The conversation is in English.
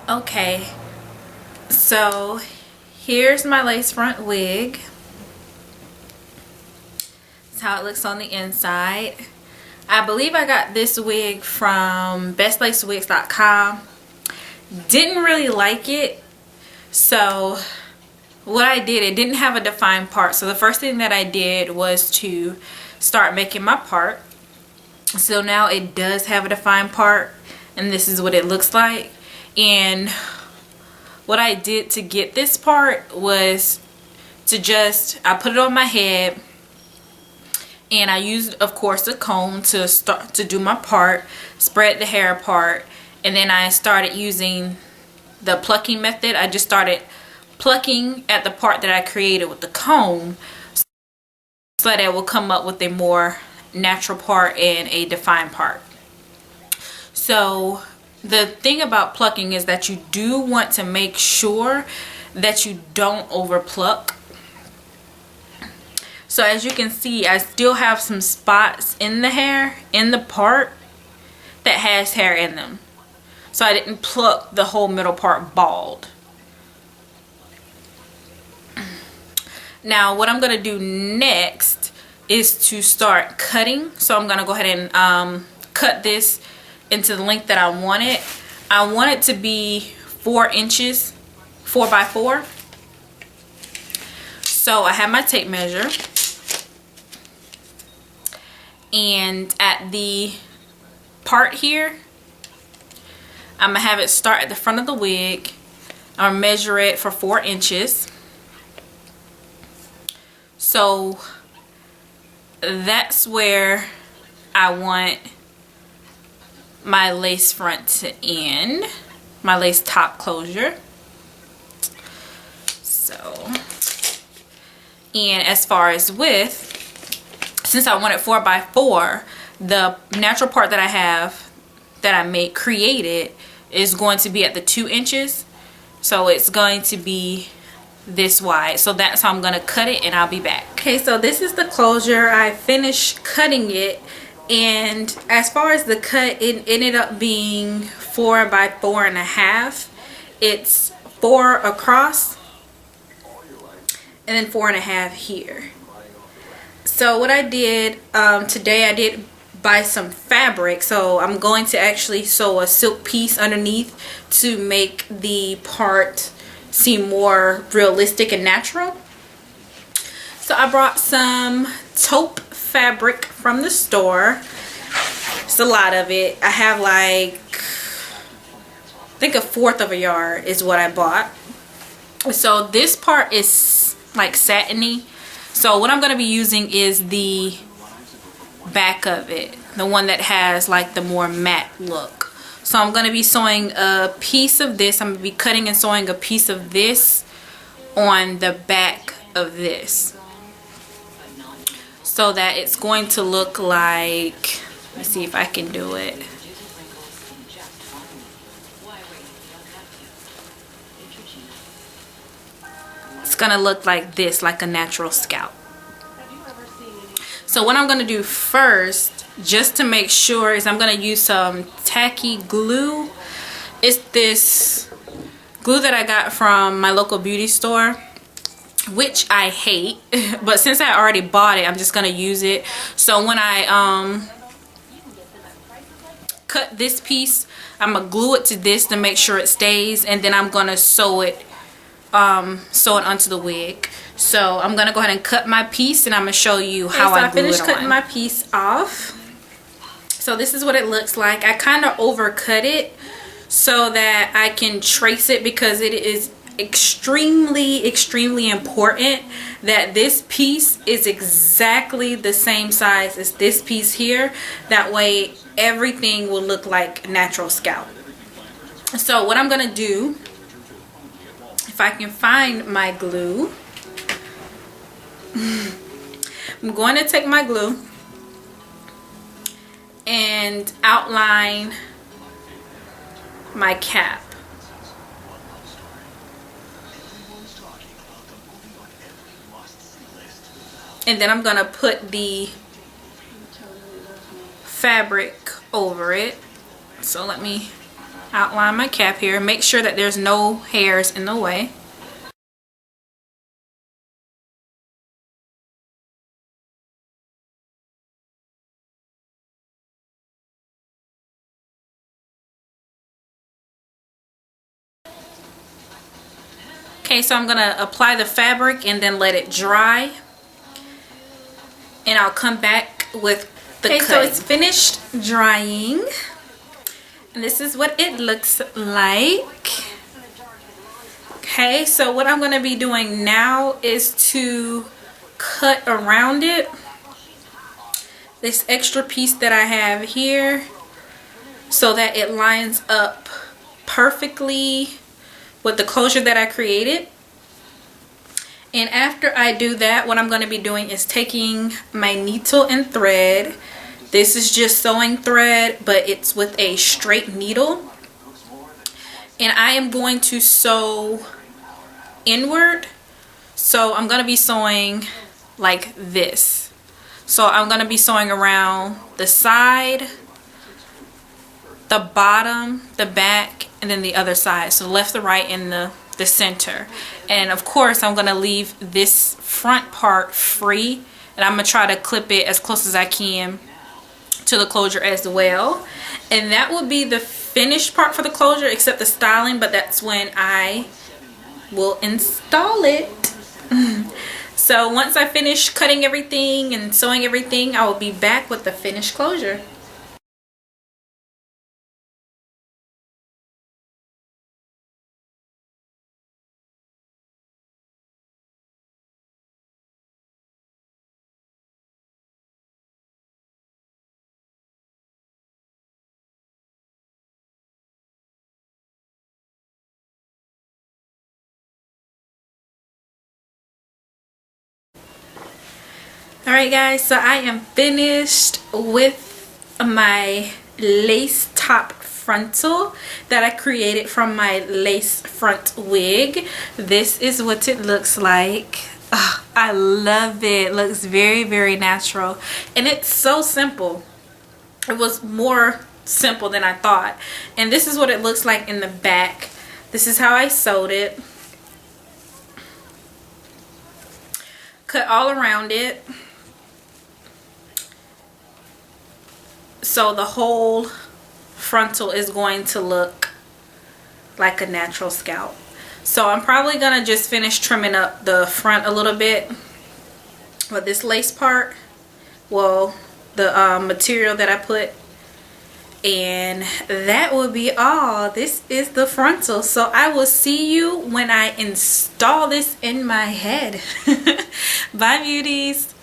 Okay, so here's my lace front wig. That's how it looks on the inside. I believe I got this wig from bestlacewigs.com. Didn't really like it, so what I did, it didn't have a defined part, so the first thing that I did was to start making my part. So now it does have a defined part, and this is what it looks like. And what I did to get this part was to I put it on my head, and I used, of course, a comb to start to do my part, spread the hair apart, and then I started using the plucking method. I just started plucking at the part that I created with the comb so that it will come up with a more natural part and a defined part. So the thing about plucking is that you do want to make sure that you don't over pluck. So as you can see, I still have some spots in the hair, in the part that has hair in them. So I didn't pluck the whole middle part bald. Now what I'm going to do next is to start cutting. So I'm going to go ahead and cut this into the length that I want it. I want it to be 4 inches, 4 by 4. So I have my tape measure, and at the part here, I'm gonna have it start at the front of the wig. I'm gonna measure it for 4 inches. So that's where I want my lace front to end, my lace top closure. So, and as far as width, since I want it 4 by 4, the natural part that I have, that I created, is going to be at the 2 inches. So it's going to be this wide. So that's how I'm going to cut it, and I'll be back. Okay, so this is the closure. I finished cutting it, and as far as the cut, it ended up being 4 by 4.5. It's 4 across and then 4.5 here. So what I did today, I did buy some fabric, so I'm going to actually sew a silk piece underneath to make the part seem more realistic and natural. So I brought some taupe fabric from the store. It's a lot of it. I have like, I think 1/4 of a yard is what I bought. So this part is like satiny. So what I'm going to be using is the back of it, the one that has like the more matte look. So I'm going to be sewing a piece of this. I'm going to be cutting and sewing a piece of this on the back of this, so that it's going to look like, let's see if I can do it. It's going to look like this, like a natural scalp. So what I'm going to do first, just to make sure, is I'm going to use some tacky glue. It's this glue that I got from my local beauty store, which I hate, but since I already bought it, I'm just going to use it. So when I cut this piece, I'm going to glue it to this to make sure it stays, and then I'm going to sew it onto the wig. So I'm gonna go ahead and cut my piece, and I'm gonna show you how I glue it on. So I finished cutting my piece off. So this is what it looks like. I kind of overcut it so that I can trace it, because it is extremely important that this piece is exactly the same size as this piece here. That way everything will look like natural scalp. So what I'm gonna do, if I can find my glue, I'm going to take my glue and outline my cap. And then I'm going to put the fabric over it. So let me outline my cap here. Make sure that there's no hairs in the way. Okay, so I'm gonna apply the fabric and then let it dry, and I'll come back with the cutting. So it's finished drying, and this is what it looks like. Okay, so what I'm gonna be doing now is to cut around it, this extra piece that I have here, so that it lines up perfectly with the closure that I created. And after I do that, what I'm going to be doing is taking my needle and thread. This is just sewing thread, but it's with a straight needle, and I am going to sew inward. So I'm going to be sewing like this. So I'm going to be sewing around the side, the bottom, the back, and then the other side. So left, the right, and the center. And of course I'm going to leave this front part free, and I'm going to try to clip it as close as I can to the closure as well. And that will be the finished part for the closure, except the styling, but that's when I will install it. So once I finish cutting everything and sewing everything, I will be back with the finished closure. Alright guys, so I am finished with my lace top frontal that I created from my lace front wig. This is what it looks like. Oh, I love it. It looks very, very natural, and it's so simple. It was more simple than I thought. And this is what it looks like in the back. This is how I sewed it. Cut all around it, so the whole frontal is going to look like a natural scalp. So I'm probably gonna just finish trimming up the front a little bit with this lace part, well, the material that I put, and that will be all. This is the frontal. So I will see you when I install this in my head. Bye beauties.